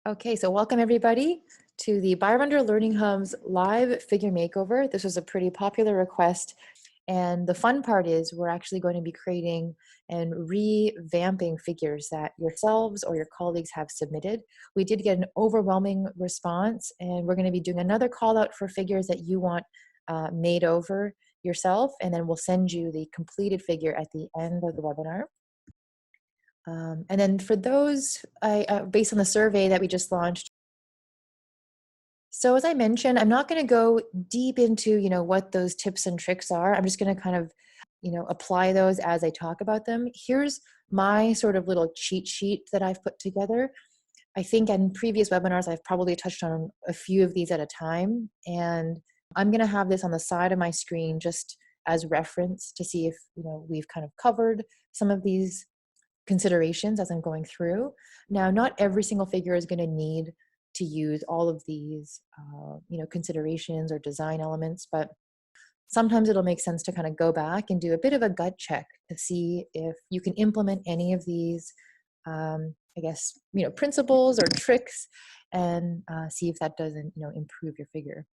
Okay, so welcome everybody to the BioRender Learning Hub's live figure makeover. This was a pretty popular request, and the fun part is we're actually going to be creating and revamping figures that yourselves or your colleagues have submitted. We did get an overwhelming response, and we're going to be doing another call out for figures that you want made over yourself, and then we'll send you the completed figure at the end of the webinar. And then for those, based on the survey that we just launched, so as I mentioned, I'm not going to go deep into, what those tips and tricks are. I'm just going to kind of, apply those as I talk about them. Here's my sort of little cheat sheet that I've put together. I think in previous webinars, I've probably touched on a few of these at a time. And I'm going to have this on the side of my screen just as reference to see if, we've kind of covered some of these considerations as I'm going through. Now, not every single figure is going to need to use all of these, considerations or design elements, but sometimes it'll make sense to kind of go back and do a bit of a gut check to see if you can implement any of these, principles or tricks, and see if that doesn't, improve your figure.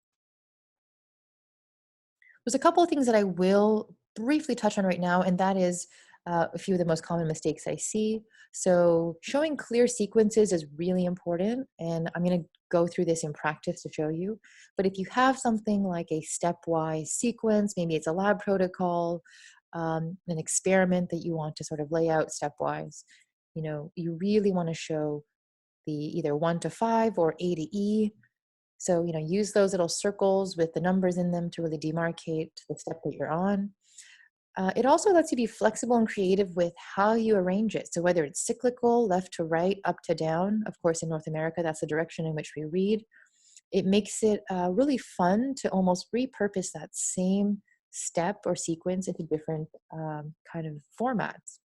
There's a couple of things that I will briefly touch on right now, and that is a few of the most common mistakes I see. So showing clear sequences is really important, and I'm going to go through this in practice to show you. But if you have something like a stepwise sequence, maybe it's a lab protocol, an experiment that you want to sort of lay out stepwise, you really want to show the either 1 to 5 or A to E. So, use those little circles with the numbers in them to really demarcate the step that you're on. It also lets you be flexible and creative with how you arrange it. So whether it's cyclical, left to right, up to down, of course in North America, that's the direction in which we read. It makes it really fun to almost repurpose that same step or sequence into different kind of formats.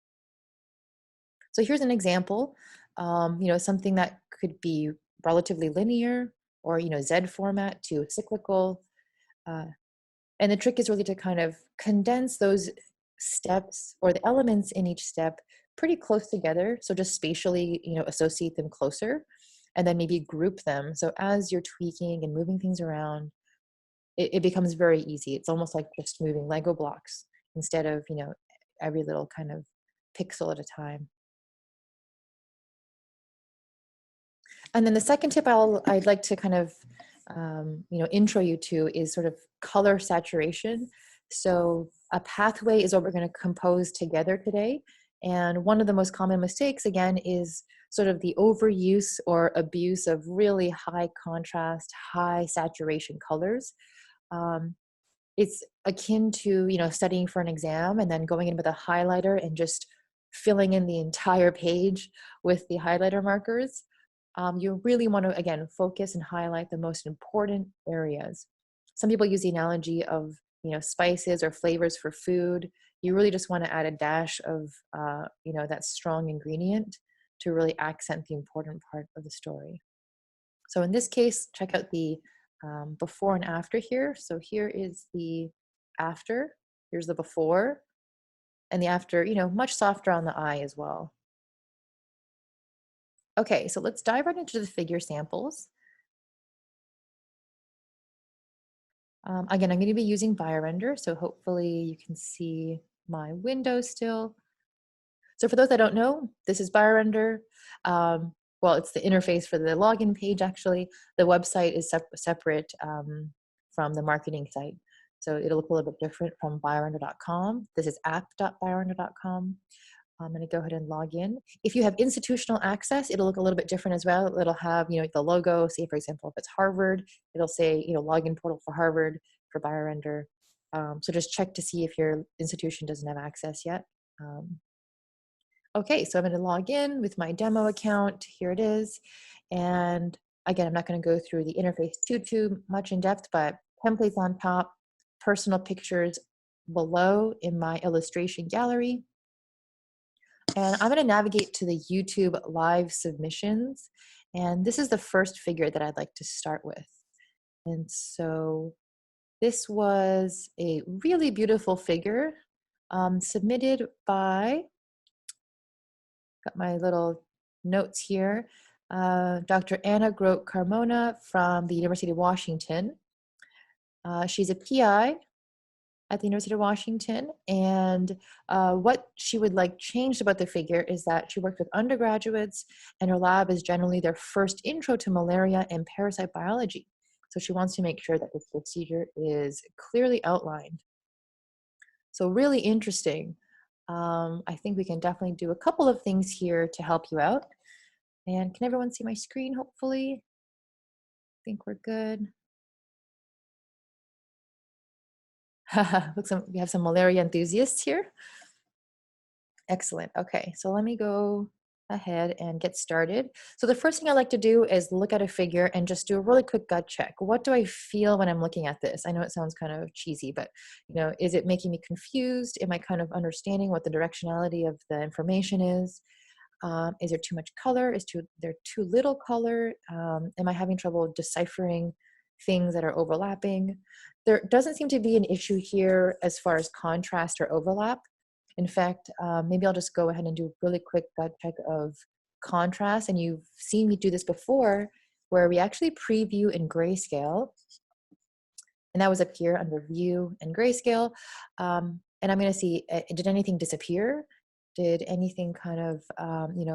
So here's an example, something that could be relatively linear or, Z format to cyclical. And the trick is really to kind of condense those steps or the elements in each step pretty close together. So just spatially, associate them closer and then maybe group them. So as you're tweaking and moving things around, it becomes very easy. It's almost like just moving Lego blocks instead of, every little kind of pixel at a time. And then the second tip I'd like to kind of intro you to is sort of color saturation. So a pathway is what we're going to compose together today. And one of the most common mistakes, again, is sort of the overuse or abuse of really high contrast, high saturation colors. It's akin to, studying for an exam and then going in with a highlighter and just filling in the entire page with the highlighter markers. You really want to, again, focus and highlight the most important areas. Some people use the analogy of, spices or flavors for food. You really just want to add a dash of, that strong ingredient to really accent the important part of the story. So in this case, check out the before and after here. So here is the after, here's the before, and the after, much softer on the eye as well. Okay, so let's dive right into the figure samples. Again, I'm going to be using BioRender, so hopefully you can see my window still. So for those that don't know, this is BioRender. Well, it's the interface for the login page, actually. The website is separate from the marketing site. So it'll look a little bit different from biorender.com. This is app.biorender.com. I'm going to go ahead and log in. If you have institutional access, it'll look a little bit different as well. It'll have, the logo. Say, for example, if it's Harvard, it'll say, login portal for Harvard for BioRender. So just check to see if your institution doesn't have access yet. Okay, so I'm going to log in with my demo account. Here it is. And again, I'm not going to go through the interface too much in depth, but templates on top, personal pictures below in my illustration gallery. And I'm going to navigate to the YouTube live submissions. And this is the first figure that I'd like to start with. And so this was a really beautiful figure submitted by, got my little notes here, Dr. Anna Grote-Carmona from the University of Washington. She's a PI at the University of Washington, and what she would like changed about the figure is that she worked with undergraduates, and her lab is generally their first intro to malaria and parasite biology. So she wants to make sure that this procedure is clearly outlined. So really interesting. I think we can definitely do a couple of things here to help you out. And can everyone see my screen, hopefully? I think we're good. Looks like we have some malaria enthusiasts here. Excellent. Okay, so let me go ahead and get started. So the first thing I like to do is look at a figure and just do a really quick gut check. What do I feel when I'm looking at this? I know it sounds kind of cheesy, but is it making me confused? Am I kind of understanding what the directionality of the information is? Is there too much color? Is there too little color? Am I having trouble deciphering things that are overlapping? There doesn't seem to be an issue here as far as contrast or overlap. In fact, maybe I'll just go ahead and do a really quick gut check of contrast. And you've seen me do this before, where we actually preview in grayscale. And that was up here under view and grayscale. And I'm going to see, did anything disappear? Did anything kind of,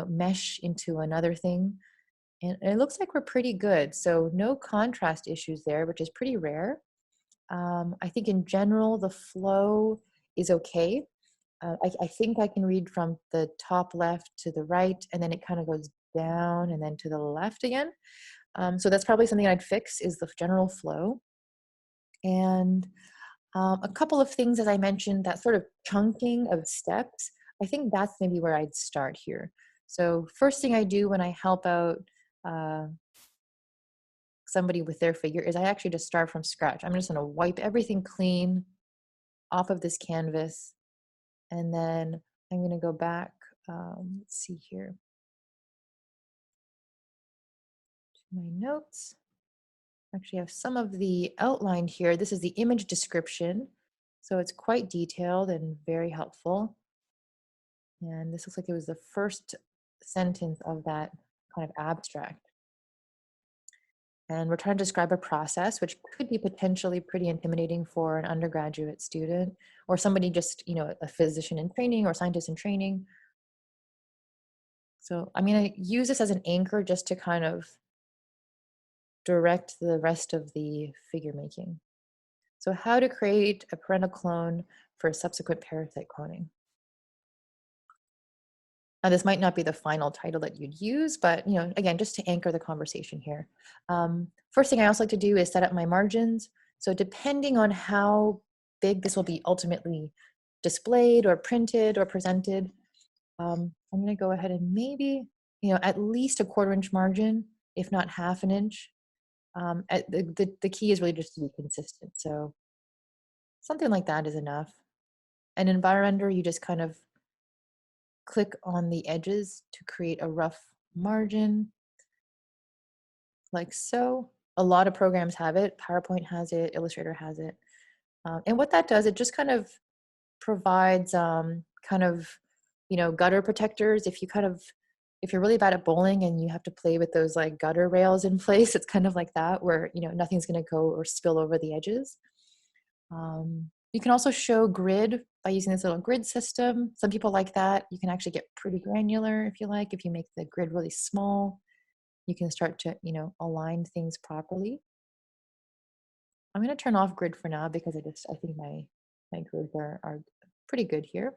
mesh into another thing? And it looks like we're pretty good. So no contrast issues there, which is pretty rare. I think in general, the flow is okay. I think I can read from the top left to the right, and then it kind of goes down and then to the left again. So that's probably something I'd fix is the general flow. And a couple of things, as I mentioned, that sort of chunking of steps, I think that's maybe where I'd start here. So first thing I do when I help out somebody with their figure is I actually just start from scratch. I'm just going to wipe everything clean off of this canvas. And then I'm going to go back, let's see here, to my notes. Actually, I have some of the outline here. This is the image description. So it's quite detailed and very helpful. And this looks like it was the first sentence of that kind of abstract. And we're trying to describe a process, which could be potentially pretty intimidating for an undergraduate student or somebody just, a physician in training or scientist in training. So I'm going to use this as an anchor just to kind of direct the rest of the figure making. So how to create a parental clone for subsequent parasite cloning. Now, this might not be the final title that you'd use, but again, just to anchor the conversation here. First thing I also like to do is set up my margins. So depending on how big this will be ultimately displayed or printed or presented, I'm going to go ahead and maybe, at least a 1/4 inch margin, if not 1/2 inch. The key is really just to be consistent. So something like that is enough. And in BioRender, you just kind of click on the edges to create a rough margin, like so. A lot of programs have it. PowerPoint has it. Illustrator has it. And what that does, it just kind of provides gutter protectors. If you're really bad at bowling and you have to play with those like gutter rails in place, it's kind of like that where, nothing's going to go or spill over the edges. You can also show grid by using this little grid system. Some people like that. You can actually get pretty granular if you like. If you make the grid really small, you can start to, align things properly. I'm going to turn off grid for now because I think my grids are pretty good here.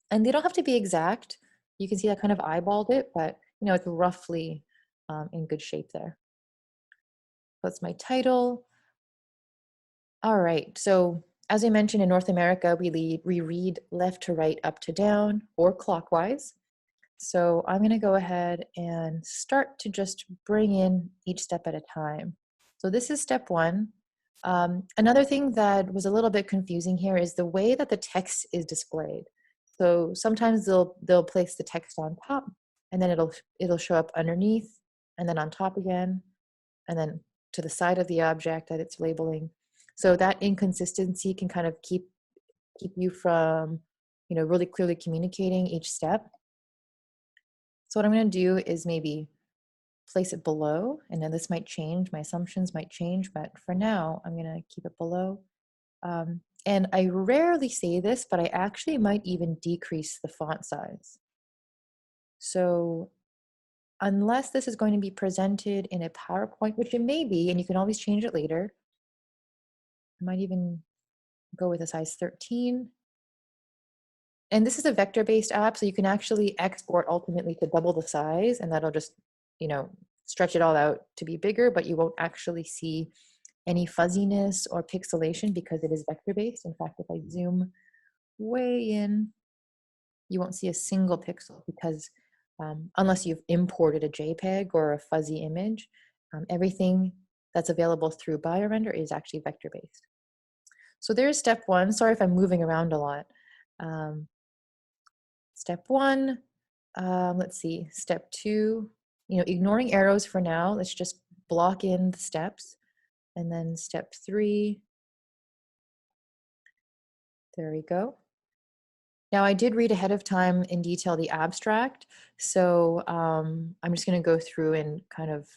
And they don't have to be exact. You can see I kind of eyeballed it, but it's roughly in good shape there. That's my title. All right, so as I mentioned, in North America, we read left to right, up to down, or clockwise. So I'm going to go ahead and start to just bring in each step at a time. So this is step 1. Another thing that was a little bit confusing here is the way that the text is displayed. So sometimes they'll place the text on top, and then it'll show up underneath, and then on top again, and then to the side of the object that it's labeling. So that inconsistency can kind of keep you from, really clearly communicating each step. So what I'm going to do is maybe place it below, and then this might change, my assumptions might change, but for now, I'm gonna keep it below. And I rarely say this, but I actually might even decrease the font size. So unless this is going to be presented in a PowerPoint, which it may be, and you can always change it later, I might even go with a size 13. And this is a vector-based app, so you can actually export ultimately to double the size, and that'll just, you know, stretch it all out to be bigger, but you won't actually see any fuzziness or pixelation because it is vector-based. In fact, if I zoom way in, you won't see a single pixel because unless you've imported a JPEG or a fuzzy image, everything that's available through BioRender is actually vector-based. So there's step one. Sorry if I'm moving around a lot. Step one, let's see, step two, ignoring arrows for now. Let's just block in the steps. And then step three, there we go. Now I did read ahead of time in detail the abstract. So I'm just gonna go through and kind of,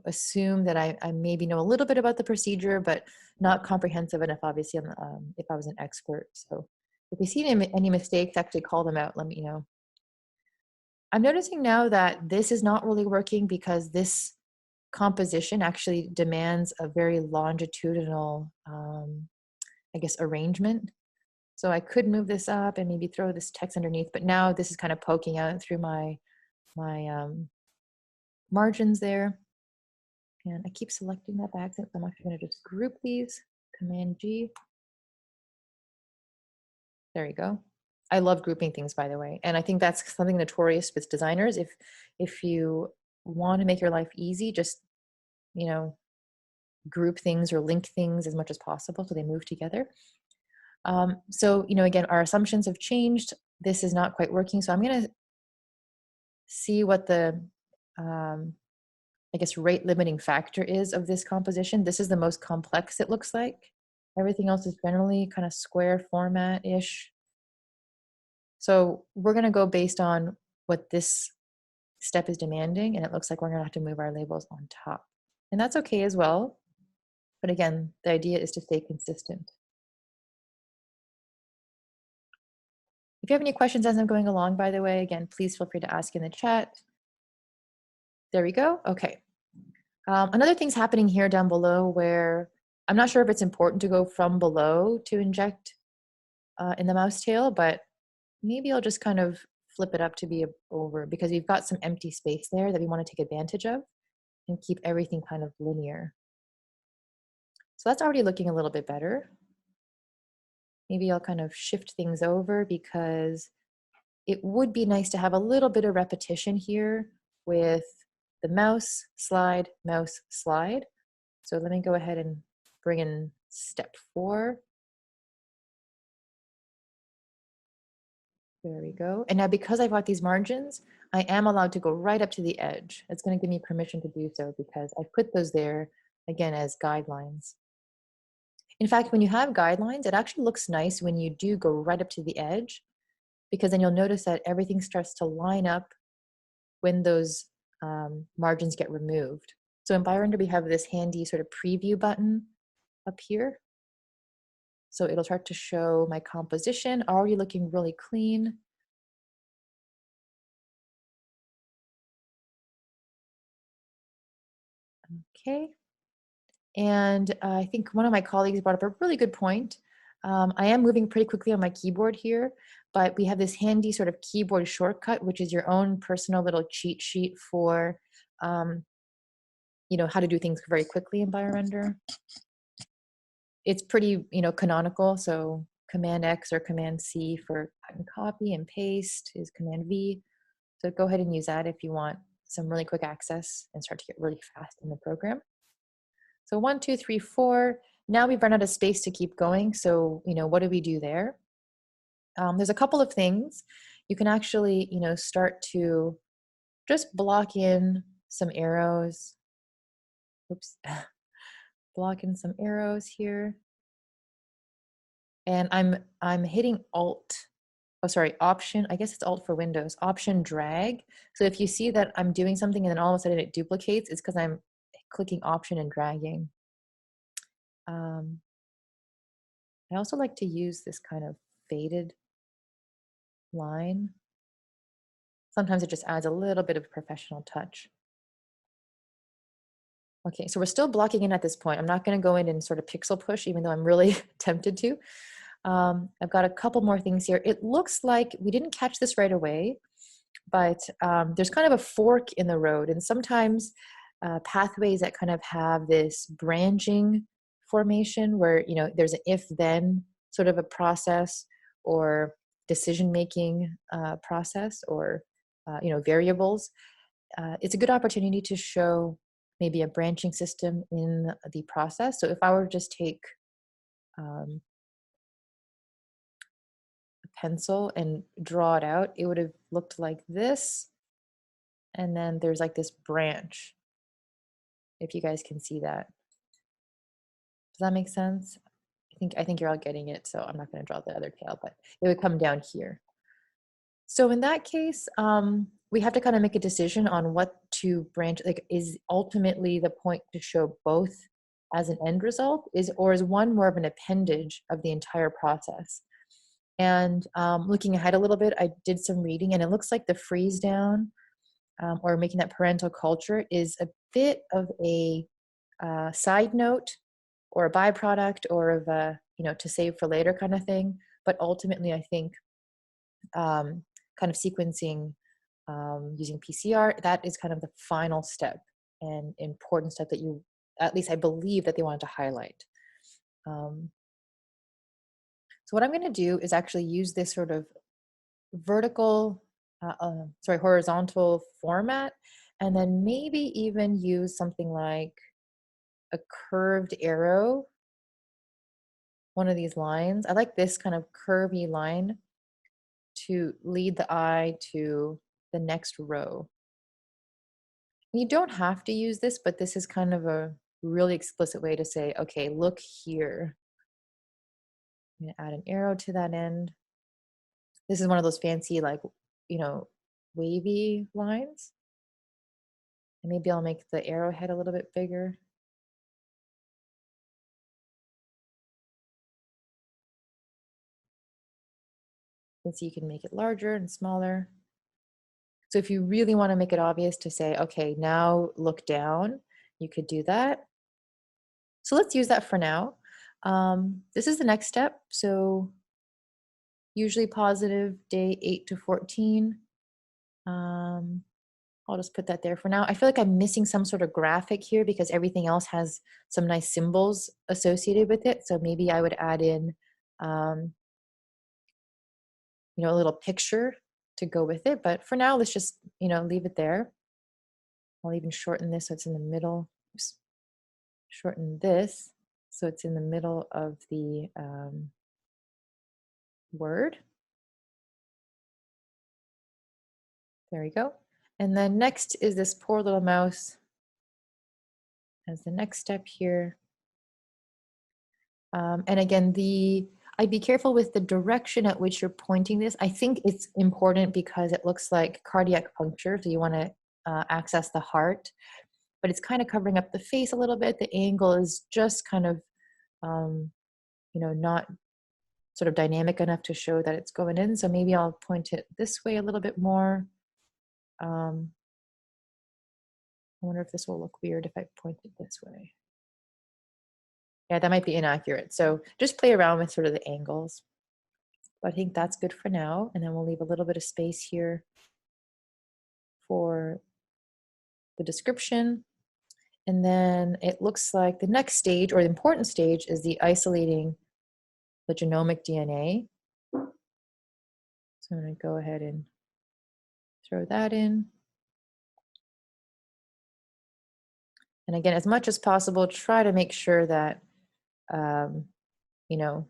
assume that I maybe know a little bit about the procedure, but not comprehensive enough, obviously, if I was an expert. So if you see any mistakes, actually call them out, let me know. I'm noticing now that this is not really working because this composition actually demands a very longitudinal, I guess, arrangement. So I could move this up and maybe throw this text underneath, but now this is kind of poking out through my margins there. And I keep selecting that by accident, so I'm actually going to just group these, Command G. There you go. I love grouping things, by the way. And I think that's something notorious with designers. If you want to make your life easy, just, group things or link things as much as possible so they move together. So, again, our assumptions have changed. This is not quite working. So I'm going to see what the, I guess, rate limiting factor is of this composition. This is the most complex it looks like. Everything else is generally kind of square format-ish. So we're going to go based on what this step is demanding, and it looks like we're going to have to move our labels on top. And that's okay as well. But again, the idea is to stay consistent. If you have any questions as I'm going along, by the way, again, please feel free to ask in the chat. There we go. Okay. Another thing's happening here down below where I'm not sure if it's important to go from below to inject in the mouse tail, but maybe I'll just kind of flip it up to be over because we've got some empty space there that we want to take advantage of and keep everything kind of linear. So that's already looking a little bit better. Maybe I'll kind of shift things over because it would be nice to have a little bit of repetition here with the mouse, slide, mouse, slide. So let me go ahead and bring in step 4. There we go. And now because I've got these margins, I am allowed to go right up to the edge. It's going to give me permission to do so because I put those there, again, as guidelines. In fact, when you have guidelines, it actually looks nice when you do go right up to the edge because then you'll notice that everything starts to line up when those margins get removed. So in BioRender, we have this handy sort of preview button up here. So it'll start to show my composition already looking really clean. Okay. And I think one of my colleagues brought up a really good point. I am moving pretty quickly on my keyboard here, but we have this handy sort of keyboard shortcut, which is your own personal little cheat sheet for, how to do things very quickly in BioRender. It's pretty, canonical. So Command X or Command C for cut and copy, and paste is Command V. So go ahead and use that if you want some really quick access and start to get really fast in the program. So 1, 2, 3, 4. Now we've run out of space to keep going. So, what do we do there? There's a couple of things. You can actually, start to just block in some arrows. Oops. Block in some arrows here. And I'm hitting Alt oh, sorry, Option, I guess it's Alt for Windows, Option drag. So if you see that I'm doing something and then all of a sudden it duplicates, it's because I'm clicking Option and dragging. I also like to use this kind of faded line. Sometimes it just adds a little bit of professional touch. Okay, so we're still blocking in at this point. I'm not going to go in and sort of pixel push, even though I'm really tempted to. I've got a couple more things here. It looks like we didn't catch this right away, but there's kind of a fork in the road, and sometimes pathways that kind of have this branching formation where, you know, there's an if-then sort of a process or decision-making process or, you know, variables. It's a good opportunity to show maybe a branching system in the process. So if I were to just take a pencil and draw it out, it would have looked like this. And then there's like this branch, if you guys can see that. Does that make sense? I think you're all getting it, so I'm not going to draw the other tail, but it would come down here. So in that case, we have to kind of make a decision on what to branch. Like, is ultimately the point to show both as an end result, or is one more of an appendage of the entire process? And looking ahead a little bit, I did some reading, and it looks like the freeze down or making that parental culture is a bit of a side note or a byproduct or of a, you know, to save for later kind of thing. But ultimately, I think kind of sequencing using PCR, that is kind of the final step and important step that you, at least I believe that they wanted to highlight. So what I'm going to do is actually use this sort of horizontal format, and then maybe even use something like a curved arrow, one of these lines. I like this kind of curvy line to lead the eye to the next row. You don't have to use this, but this is kind of a really explicit way to say, okay, look here. I'm gonna add an arrow to that end. This is one of those fancy, like, you know, wavy lines. And maybe I'll make the arrowhead a little bit bigger. And so you can make it larger and smaller. So if you really want to make it obvious to say, okay, now look down, you could do that. So let's use that for now. This is the next step. So usually positive day 8 to 14. I'll just put that there for now. I feel like I'm missing some sort of graphic here because everything else has some nice symbols associated with it. So maybe I would add in, you know, a little picture to go with it. But for now, let's just, you know, leave it there. I'll even shorten this so it's in the middle. Oops. Shorten this so it's in the middle of the word. There we go. And then next is this poor little mouse as the next step here. And again, I'd be careful with the direction at which you're pointing this. I think it's important because it looks like cardiac puncture, so you want to access the heart, but it's kind of covering up the face a little bit. The angle is just kind of, you know, not sort of dynamic enough to show that it's going in. So maybe I'll point it this way a little bit more. I wonder if this will look weird if I point it this way. Yeah, that might be inaccurate. So just play around with sort of the angles. But I think that's good for now. And then we'll leave a little bit of space here for the description. And then it looks like the next stage, or the important stage, is the isolating the genomic DNA. So I'm going to go ahead and throw that in. And again, as much as possible, try to make sure that, you know,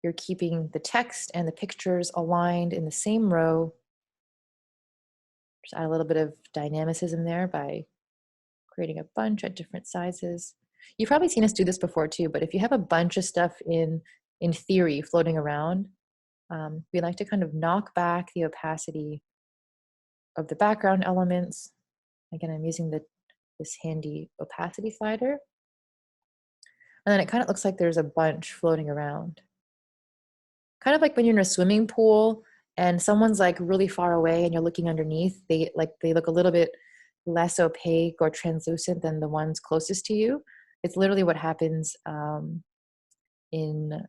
you're keeping the text and the pictures aligned in the same row. Just add a little bit of dynamicism there by creating a bunch at different sizes. You've probably seen us do this before too, but if you have a bunch of stuff in theory floating around, We like to kind of knock back the opacity of the background elements. Again, I'm using this handy opacity slider. And then it kind of looks like there's a bunch floating around. Kind of like when you're in a swimming pool and someone's like really far away and you're looking underneath, they look a little bit less opaque or translucent than the ones closest to you. It's literally what happens in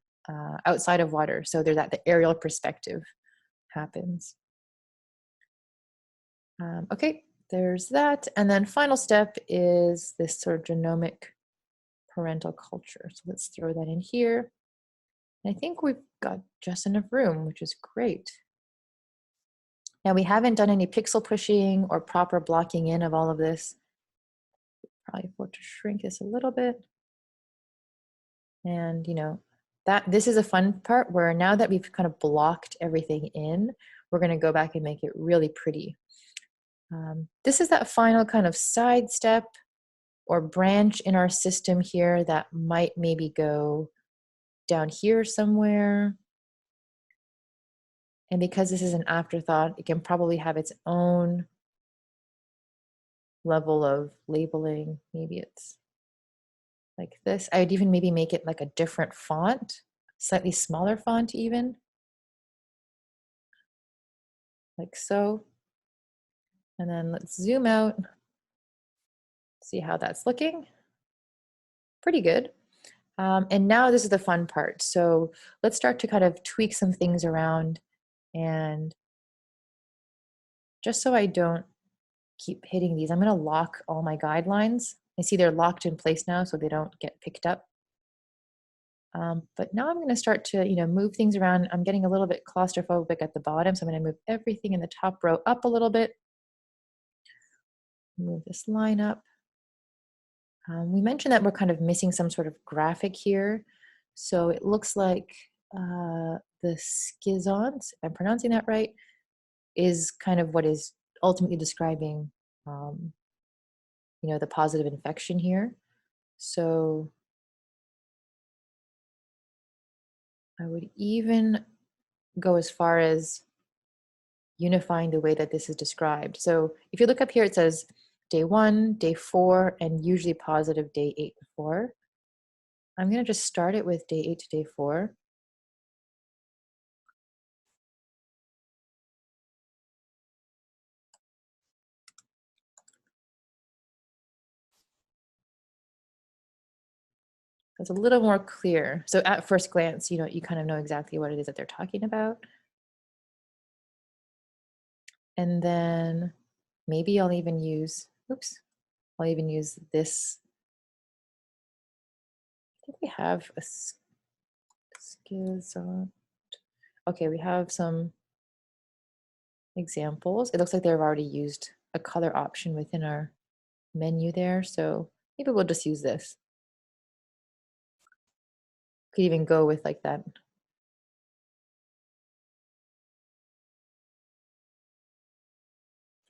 outside of water. So there's the aerial perspective happens. Okay, there's that. And then final step is this sort of genomic parental culture. So let's throw that in here. And I think we've got just enough room, which is great. Now we haven't done any pixel pushing or proper blocking in of all of this. Probably afford to shrink this a little bit. And you know, this is a fun part where now that we've kind of blocked everything in, we're going to go back and make it really pretty. This is that final kind of side step or branch in our system here that might maybe go down here somewhere. And because this is an afterthought, it can probably have its own level of labeling. Maybe it's like this. I'd even maybe make it like a different font, slightly smaller font even, like so. And then let's zoom out, see how that's looking. Pretty good. And now this is the fun part. So let's start to kind of tweak some things around. And just so I don't keep hitting these, I'm going to lock all my guidelines. I see they're locked in place now so they don't get picked up. But now I'm going to start to, move things around. I'm getting a little bit claustrophobic at the bottom, so I'm going to move everything in the top row up a little bit. Move this line up. We mentioned that we're kind of missing some sort of graphic here. So it looks like the schizont, if I'm pronouncing that right, is kind of what is ultimately describing, the positive infection here. So I would even go as far as unifying the way that this is described. So if you look up here, it says day 1, day 4, and usually positive day 8 to 4. I'm going to just start it with day 8 to day 4. It's a little more clear. So at first glance, you kind of know exactly what it is that they're talking about. And then maybe I'll even use this. I think we have a schizont. Okay, we have some examples. It looks like they've already used a color option within our menu there. So maybe we'll just use this. Could even go with like that.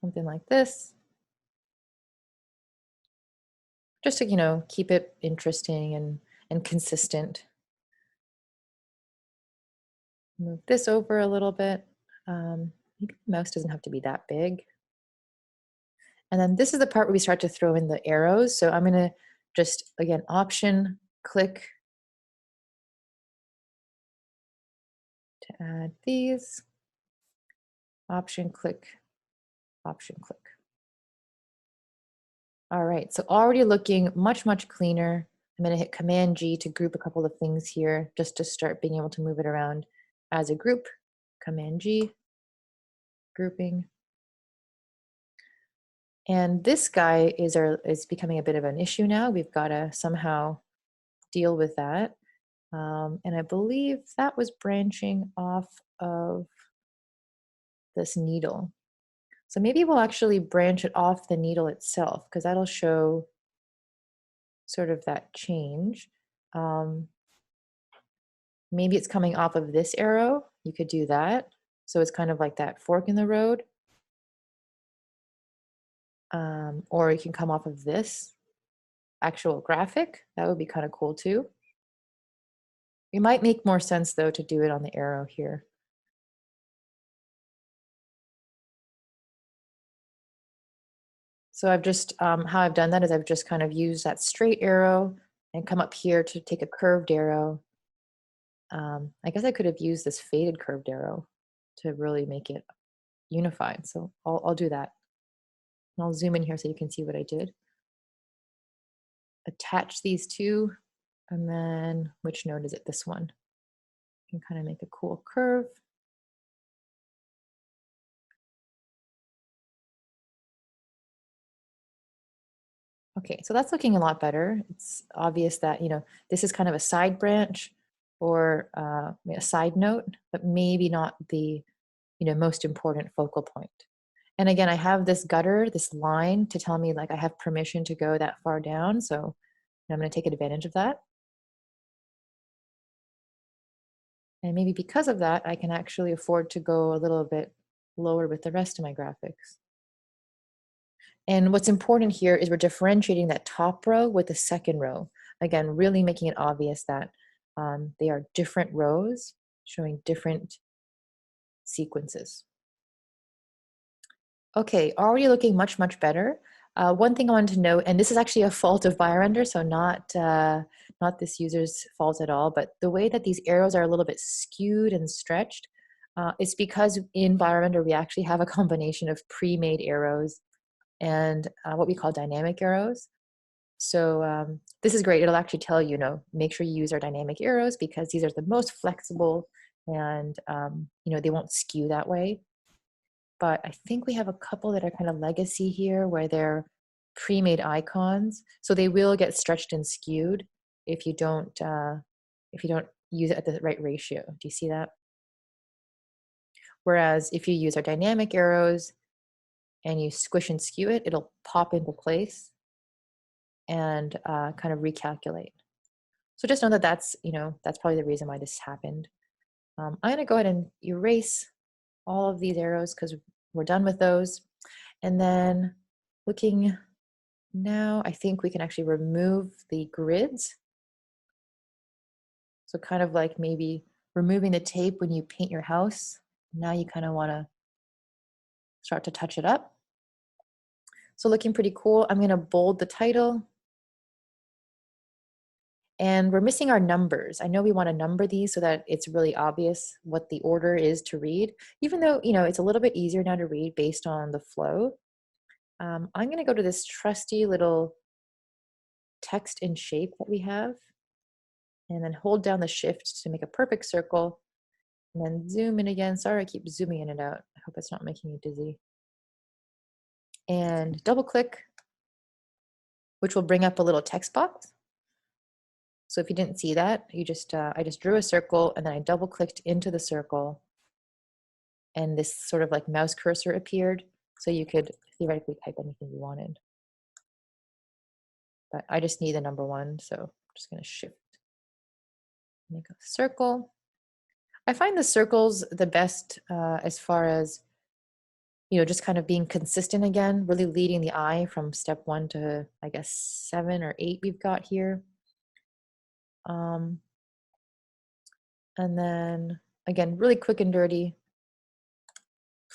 Something like this. Just to, keep it interesting and consistent. Move this over a little bit. Maybe the mouse doesn't have to be that big. And then this is the part where we start to throw in the arrows. So I'm going to just, again, option, click to add these. Option, click, option, click. All right, so already looking much, much cleaner. I'm going to hit Command G to group a couple of things here just to start being able to move it around as a group. Command G, grouping. And this guy is becoming a bit of an issue now. We've got to somehow deal with that. And I believe that was branching off of this needle. So maybe we'll actually branch it off the needle itself because that'll show sort of that change. Maybe it's coming off of this arrow. You could do that. So it's kind of like that fork in the road. Or it can come off of this actual graphic. That would be kind of cool too. It might make more sense though to do it on the arrow here. So I've just, how I've done that is I've just kind of used that straight arrow and come up here to take a curved arrow. I guess I could have used this faded curved arrow to really make it unified. So I'll do that. And I'll zoom in here so you can see what I did. Attach these two, and then which node is it? This one. You can kind of make a cool curve. Okay, so that's looking a lot better. It's obvious that, this is kind of a side branch or a side note, but maybe not the, most important focal point. And again, I have this gutter, this line to tell me like I have permission to go that far down. So I'm going to take advantage of that. And maybe because of that, I can actually afford to go a little bit lower with the rest of my graphics. And what's important here is we're differentiating that top row with the second row. Again, really making it obvious that they are different rows showing different sequences. Okay, already looking much, much better. One thing I wanted to note, and this is actually a fault of BioRender, so not this user's fault at all, but the way that these arrows are a little bit skewed and stretched, it's because in BioRender we actually have a combination of pre-made arrows and what we call dynamic arrows. So this is great. It'll actually tell you, make sure you use our dynamic arrows because these are the most flexible and, they won't skew that way. But I think we have a couple that are kind of legacy here where they're pre-made icons. So they will get stretched and skewed if you don't use it at the right ratio. Do you see that? Whereas if you use our dynamic arrows and you squish and skew it, it'll pop into place and kind of recalculate. So just know that that's probably the reason why this happened. I'm going to go ahead and erase all of these arrows because we're done with those. And then looking now, I think we can actually remove the grids. So kind of like maybe removing the tape when you paint your house. Now you kind of want to start to touch it up. So looking pretty cool. I'm going to bold the title. And we're missing our numbers. I know we want to number these so that it's really obvious what the order is to read, even though, it's a little bit easier now to read based on the flow. I'm going to go to this trusty little text and shape that we have, and then hold down the shift to make a perfect circle, and then zoom in again. Sorry, I keep zooming in and out. I hope it's not making you dizzy. And double click, which will bring up a little text box. So if you didn't see that, I just drew a circle and then I double clicked into the circle and this sort of like mouse cursor appeared. So you could theoretically type anything you wanted. But I just need the number 1. So I'm just going to shift, make a circle. I find the circles the best as far as, just kind of being consistent again, really leading the eye from step 1 to, I guess, 7 or 8 we've got here. And then again, really quick and dirty,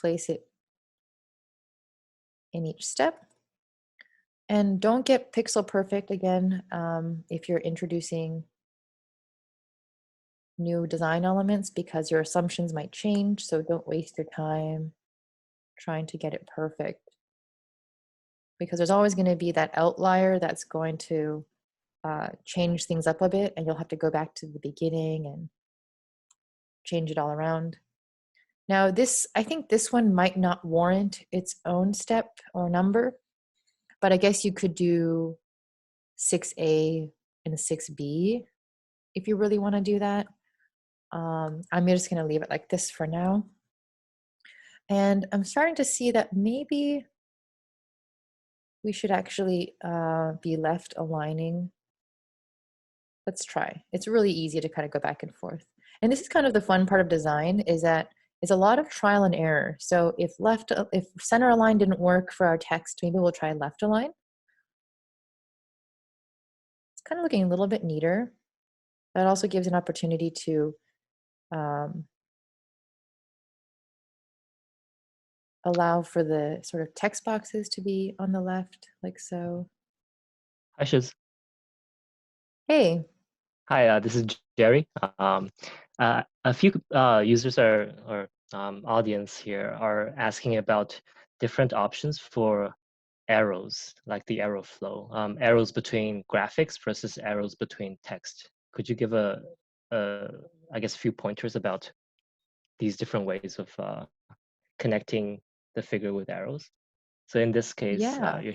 place it in each step. And don't get pixel perfect again if you're introducing new design elements because your assumptions might change. So don't waste your time trying to get it perfect because there's always going to be that outlier that's going to change things up a bit, and you'll have to go back to the beginning and change it all around. Now I think this one might not warrant its own step or number, but I guess you could do 6A and 6B if you really want to do that. I'm just going to leave it like this for now. And I'm starting to see that maybe we should actually be left aligning. Let's try. It's really easy to kind of go back and forth. And this is kind of the fun part of design, is that it's a lot of trial and error. So if center align didn't work for our text, maybe we'll try left align. It's kind of looking a little bit neater. That also gives an opportunity to allow for the sort of text boxes to be on the left, like so. Hi, Shiz. Hey, Hi, this is Jerry. A few users or audience here are asking about different options for arrows, like the arrow flow, arrows between graphics versus arrows between text. Could you give a I guess, a few pointers about these different ways of connecting the figure with arrows? So in this case, yeah. you're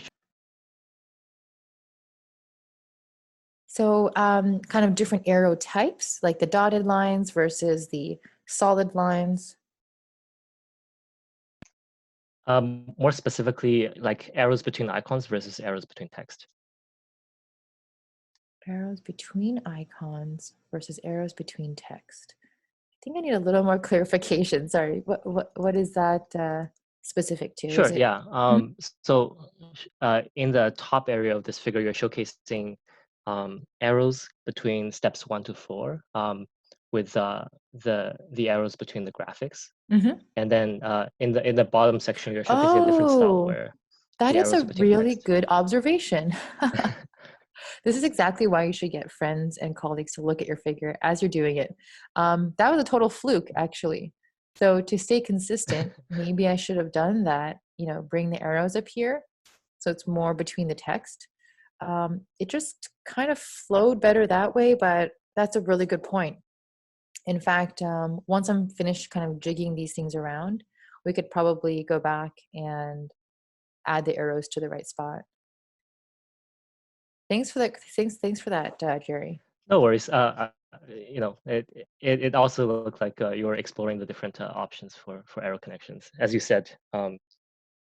So kind of different arrow types, like the dotted lines versus the solid lines. more specifically like arrows between icons versus arrows between text. Arrows between icons versus arrows between text. I think I need a little more clarification. Sorry, what is that specific to? Is Sure, it? yeah. Mhm. So in the top area of this figure, you're showcasing arrows between steps 1 to 4 with the arrows between the graphics. Mhm. And then in the bottom section, you're showcasing a different style Oh, where that the is arrows a are between really text. good observation. This is exactly why you should get friends and colleagues to look at your figure as you're doing it. That was a total fluke, actually. So to stay consistent, maybe I should have done that. Bring the arrows up here so it's more between the text. It just kind of flowed better that way, but that's a really good point. In fact, once I'm finished kind of jigging these things around, we could probably go back and add the arrows to the right spot. Thanks for that. Thanks for that, Jerry. No worries. It also looked like you were exploring the different options for arrow connections. As you said,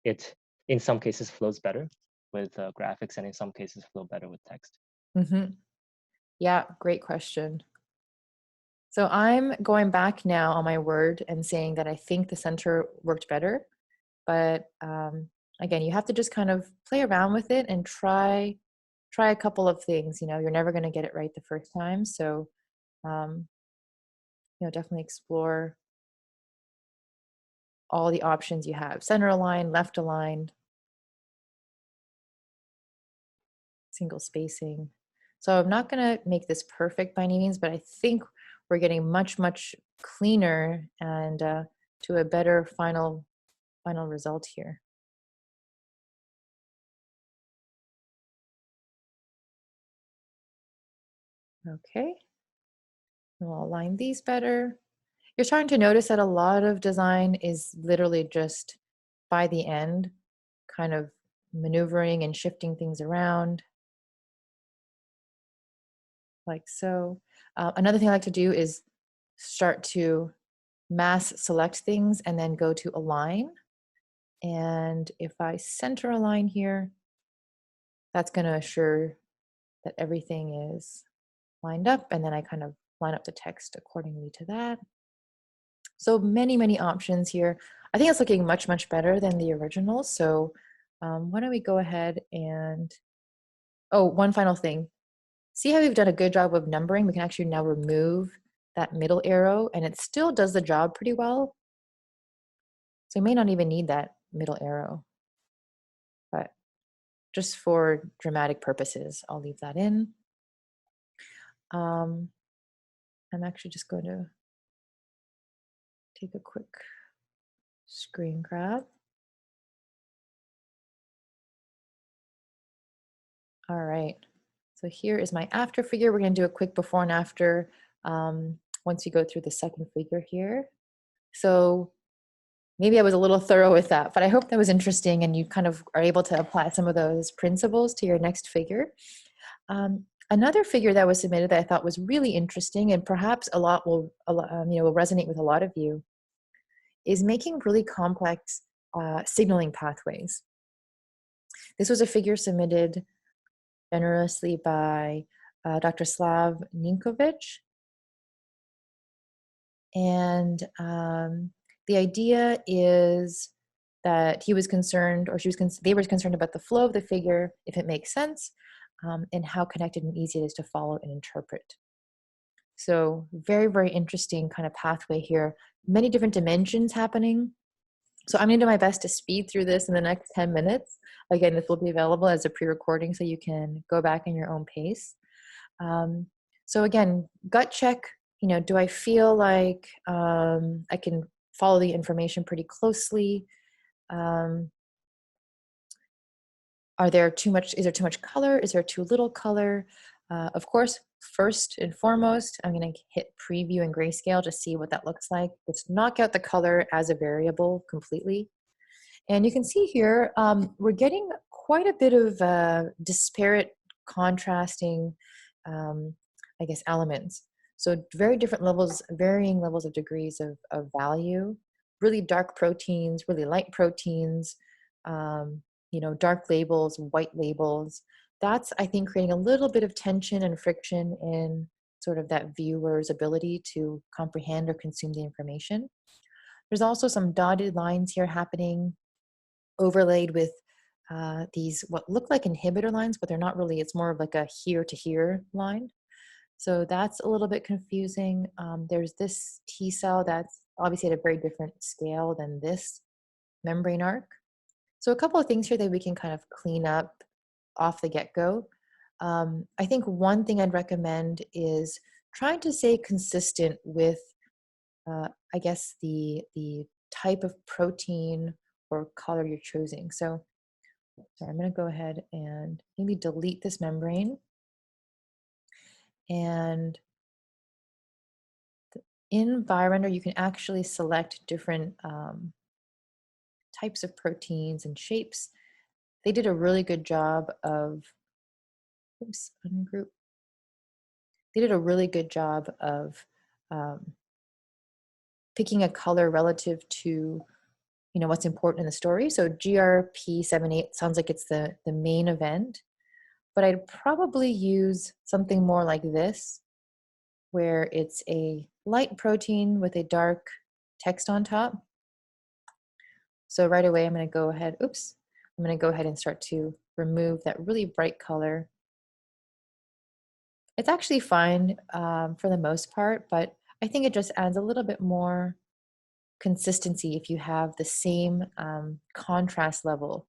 it in some cases flows better with graphics, and in some cases flow better with text. Hmm. Yeah, great question. So I'm going back now on my word and saying that I think the center worked better, but again, you have to just kind of play around with it and try a couple of things. You're never going to get it right the first time, so um, definitely explore all the options you have: center aligned, left aligned, single spacing. So I'm not going to make this perfect by any means, but I think we're getting much, much cleaner and to a better final result here. Okay, and we'll align these better. You're starting to notice that a lot of design is literally just by the end, kind of maneuvering and shifting things around like so. Another thing I like to do is start to mass select things and then go to align. And if I center align here, that's going to assure that everything is lined up. And then I kind of line up the text accordingly to that. So many, many options here. I think it's looking much, much better than the original. So why don't we go ahead and, oh, one final thing. See how we've done a good job of numbering? We can actually now remove that middle arrow and it still does the job pretty well. So you may not even need that middle arrow, but just for dramatic purposes, I'll leave that in. Um, I'm actually just going to take a quick screen grab. All right. So here is my after figure. We're going to do a quick before and after once you go through the second figure here. So maybe I was a little thorough with that, but I hope that was interesting and you kind of are able to apply some of those principles to your next figure. Another figure that was submitted that I thought was really interesting and perhaps will resonate with a lot of you is making really complex signaling pathways. This was a figure submitted generously by Dr. Slav Ninkovic. And the idea is that he was concerned, or they were concerned about the flow of the figure, if it makes sense, and how connected and easy it is to follow and interpret. So very, very interesting kind of pathway here. Many different dimensions happening. So I'm gonna do my best to speed through this in the next 10 minutes. Again, this will be available as a pre-recording so you can go back in your own pace. Um, so again, gut check, do I feel like I can follow the information pretty closely? Um, is there too much color? Is there too little color? Of course, first and foremost, I'm gonna hit preview and grayscale to see what that looks like. Let's knock out the color as a variable completely. And you can see here, we're getting quite a bit of disparate contrasting, I guess, elements. So very different levels, varying levels of degrees of value, really dark proteins, really light proteins, dark labels, white labels. That's, I think, creating a little bit of tension and friction in sort of that viewer's ability to comprehend or consume the information. There's also some dotted lines here happening, overlaid with these what look like inhibitor lines, but they're not really. It's more of like a here to here line. So that's a little bit confusing. There's this T cell that's obviously at a very different scale than this membrane arc. So a couple of things here that we can kind of clean up off the get-go. I think one thing I'd recommend is trying to stay consistent with, I guess, the type of protein or color you're choosing. So I'm going to go ahead and maybe delete this membrane. And in BioRender, you can actually select different types of proteins and shapes. They did a really good job of, ungroup. They did a really good job of picking a color relative to what's important in the story. So GRP78 sounds like it's the main event, but I'd probably use something more like this, where it's a light protein with a dark text on top. So right away, I'm going to go ahead and start to remove that really bright color. It's actually fine for the most part, but I think it just adds a little bit more consistency if you have the same contrast level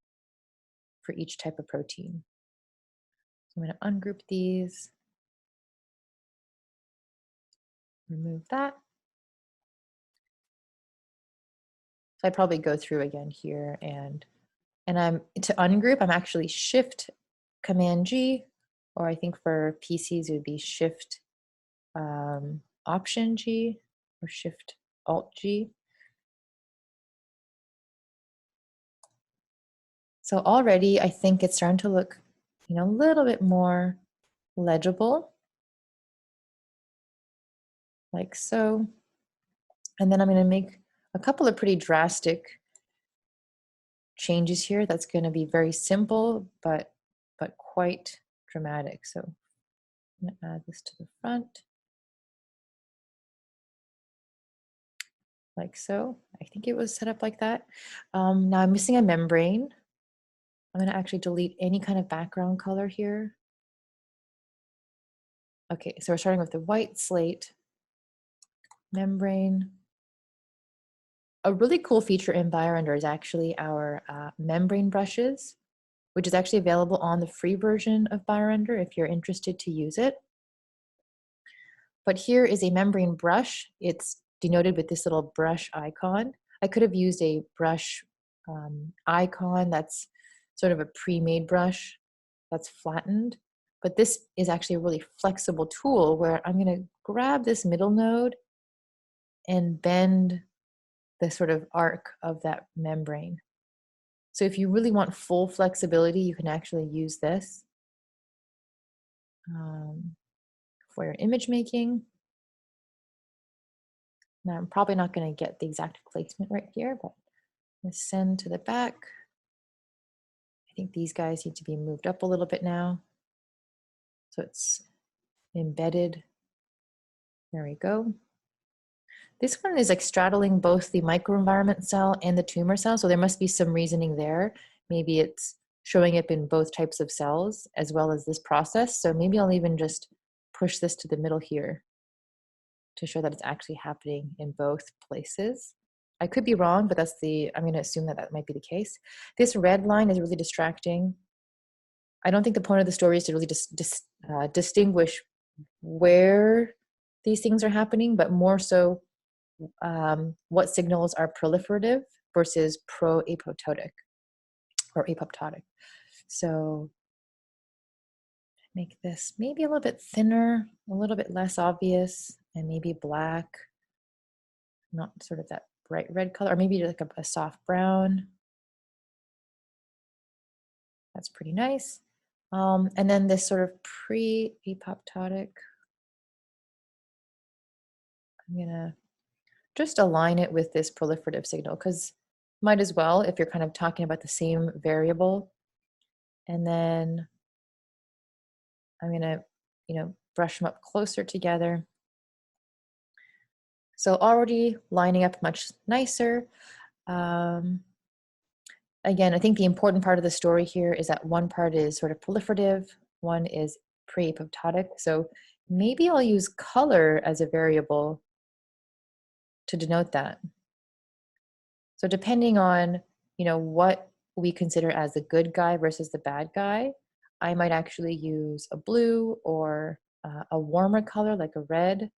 for each type of protein. So I'm going to ungroup these, remove that. So I'd probably go through again here, and I'm to ungroup, I'm actually Shift Command G, or I think for PCs it would be Shift Option G or Shift Alt G. So already I think it's starting to look, a little bit more legible, like so. And then I'm going to make a couple of pretty drastic changes here. That's going to be very simple, but quite dramatic. So I'm going to add this to the front, like so. I think it was set up like that. Now I'm missing a membrane. I'm going to actually delete any kind of background color here. Okay, so we're starting with the white slate membrane. A really cool feature in BioRender is actually our membrane brushes, which is actually available on the free version of BioRender if you're interested to use it. But here is a membrane brush. It's denoted with this little brush icon. I could have used a brush icon that's sort of a pre-made brush that's flattened, but this is actually a really flexible tool where I'm going to grab this middle node and bend the sort of arc of that membrane. So if you really want full flexibility, you can actually use this for your image making. Now I'm probably not going to get the exact placement right here, but I'm going to send to the back. I think these guys need to be moved up a little bit now. So it's embedded. There we go. This one is like straddling both the microenvironment cell and the tumor cell, so there must be some reasoning there. Maybe it's showing up in both types of cells as well as this process. So maybe I'll even just push this to the middle here to show that it's actually happening in both places. I could be wrong, but I'm going to assume that that might be the case. This red line is really distracting. I don't think the point of the story is to really distinguish where these things are happening, but more so what signals are proliferative versus pro-apoptotic or apoptotic. So make this maybe a little bit thinner, a little bit less obvious, and maybe black, not sort of that bright red color, or maybe like a soft brown. That's pretty nice. And then this sort of pre-apoptotic, I'm gonna just align it with this proliferative signal, because might as well if you're kind of talking about the same variable. And then I'm gonna, brush them up closer together. So already lining up much nicer. Um, Again, I think the important part of the story here is that one part is sort of proliferative, one is pre-apoptotic. So maybe I'll use color as a variable to denote that. So depending on, what we consider as the good guy versus the bad guy, I might actually use a blue or a warmer color like a red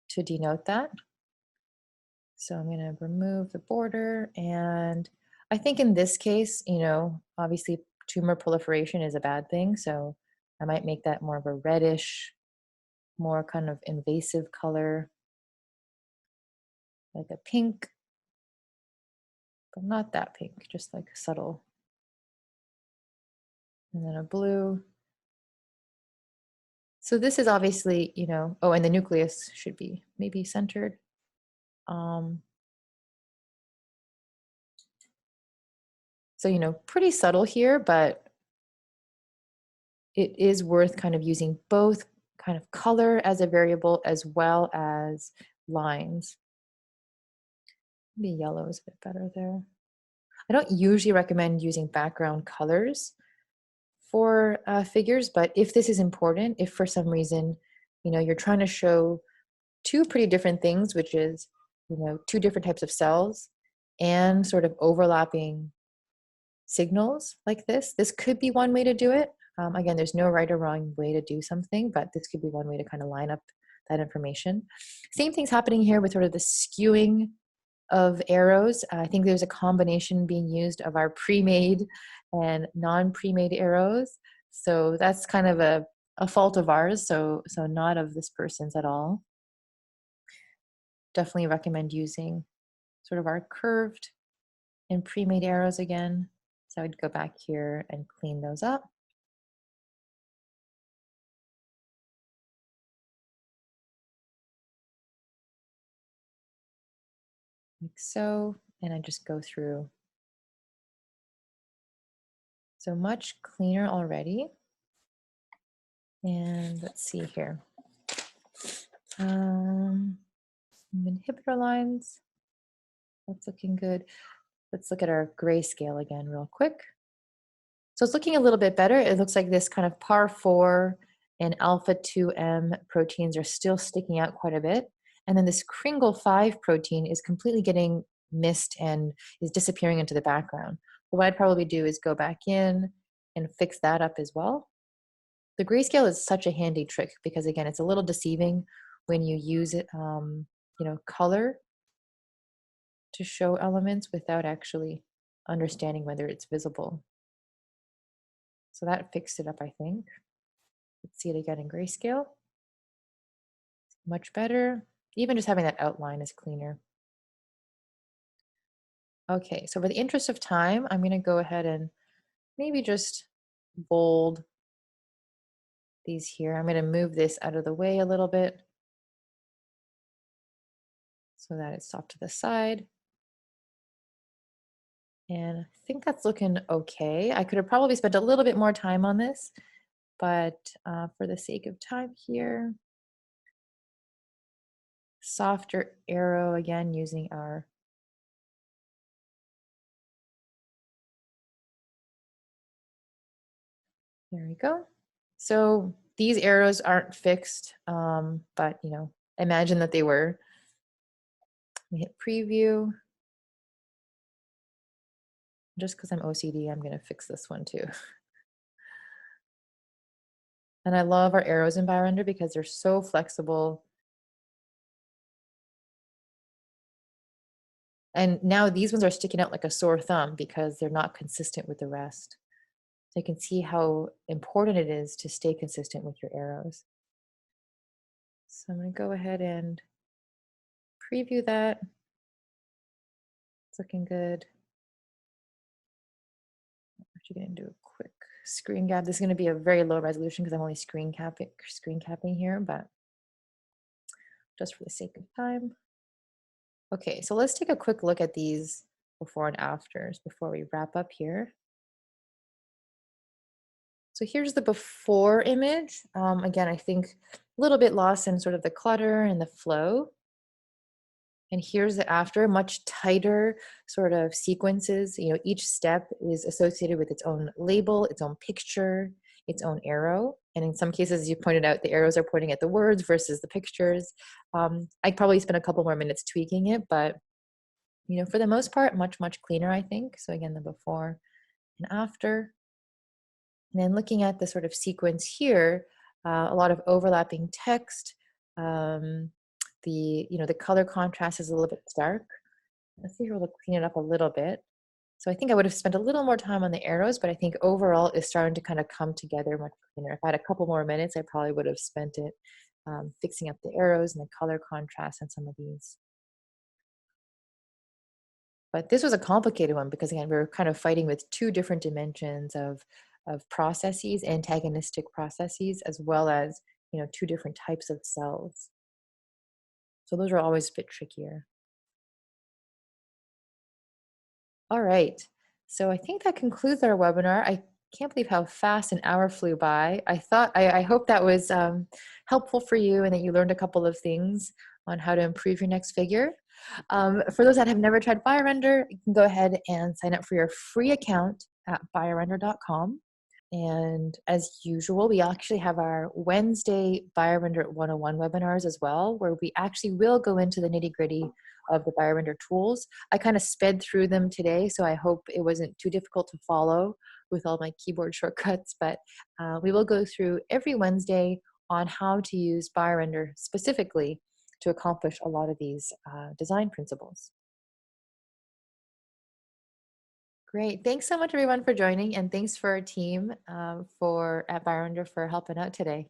to denote that. So I'm going to remove the border. And I think in this case, obviously tumor proliferation is a bad thing. So I might make that more of a reddish, more kind of invasive color, like a pink, but not that pink, just like subtle. And then a blue. So this is obviously, oh, and the nucleus should be maybe centered. So, pretty subtle here, but it is worth kind of using both kind of color as a variable as well as lines. Maybe yellow is a bit better there. I don't usually recommend using background colors for figures, but if this is important, if for some reason, you're trying to show two pretty different things, which is, two different types of cells and sort of overlapping signals like this could be one way to do it. Again, there's no right or wrong way to do something, but this could be one way to kind of line up that information. Same thing's happening here with sort of the skewing of arrows. I think there's a combination being used of our pre-made and non-pre-made arrows. So that's kind of a fault of ours, so not of this person's at all. Definitely recommend using sort of our curved and pre-made arrows again. So I'd go back here and clean those up. Like so, and I just go through. So much cleaner already. And let's see here. Inhibitor lines, that's looking good. Let's look at our grayscale again real quick. So it's looking a little bit better. It looks like this kind of par4 and alpha 2M proteins are still sticking out quite a bit. And then this Kringle 5 protein is completely getting missed and is disappearing into the background. So what I'd probably do is go back in and fix that up as well. The grayscale is such a handy trick because, again, it's a little deceiving when you use it, color to show elements without actually understanding whether it's visible. So that fixed it up, I think. Let's see it again in grayscale. Much better. Even just having that outline is cleaner. Okay, so for the interest of time, I'm going to go ahead and maybe just bold these here. I'm going to move this out of the way a little bit so that it's off to the side. And I think that's looking okay. I could have probably spent a little bit more time on this, but for the sake of time here, softer arrow again using our there we go. So these arrows aren't fixed, but imagine that they were. Hit preview. Just because I'm OCD, I'm going to fix this one too. And I love our arrows in BioRender because they're so flexible. And now these ones are sticking out like a sore thumb because they're not consistent with the rest. So you can see how important it is to stay consistent with your arrows. So I'm going to go ahead and preview that. It's looking good. I'm actually going to do a quick screen cap. This is going to be a very low resolution because I'm only screen capping here, but just for the sake of time. Okay, so let's take a quick look at these before and afters before we wrap up here. So here's the before image. Again, I think a little bit lost in sort of the clutter and the flow. And here's the after, much tighter sort of sequences. You know, each step is associated with its own label, its own picture, its own arrow. And in some cases, as you pointed out, the arrows are pointing at the words versus the pictures. I'd probably spend a couple more minutes tweaking it, but you know, for the most part, much, much cleaner, I think. So again, the before and after. And then looking at the sort of sequence here, a lot of overlapping text. The color contrast is a little bit stark. Let's see if we'll clean it up a little bit. So I think I would have spent a little more time on the arrows, but I think overall it's starting to kind of come together much cleaner. If I had a couple more minutes, I probably would have spent it fixing up the arrows and the color contrast on some of these. But this was a complicated one because again, we were kind of fighting with two different dimensions of processes, antagonistic processes, as well as two different types of cells. So those are always a bit trickier. All right. So I think that concludes our webinar. I can't believe how fast an hour flew by. I hope that was helpful for you and that you learned a couple of things on how to improve your next figure. For those that have never tried BioRender, you can go ahead and sign up for your free account at biorender.com. And as usual, we actually have our Wednesday BioRender 101 webinars as well, where we actually will go into the nitty gritty of the BioRender tools. I kind of sped through them today, so I hope it wasn't too difficult to follow with all my keyboard shortcuts, but we will go through every Wednesday on how to use BioRender specifically to accomplish a lot of these design principles. Great. Thanks so much, everyone, for joining, and thanks for our team at BioRender for helping out today.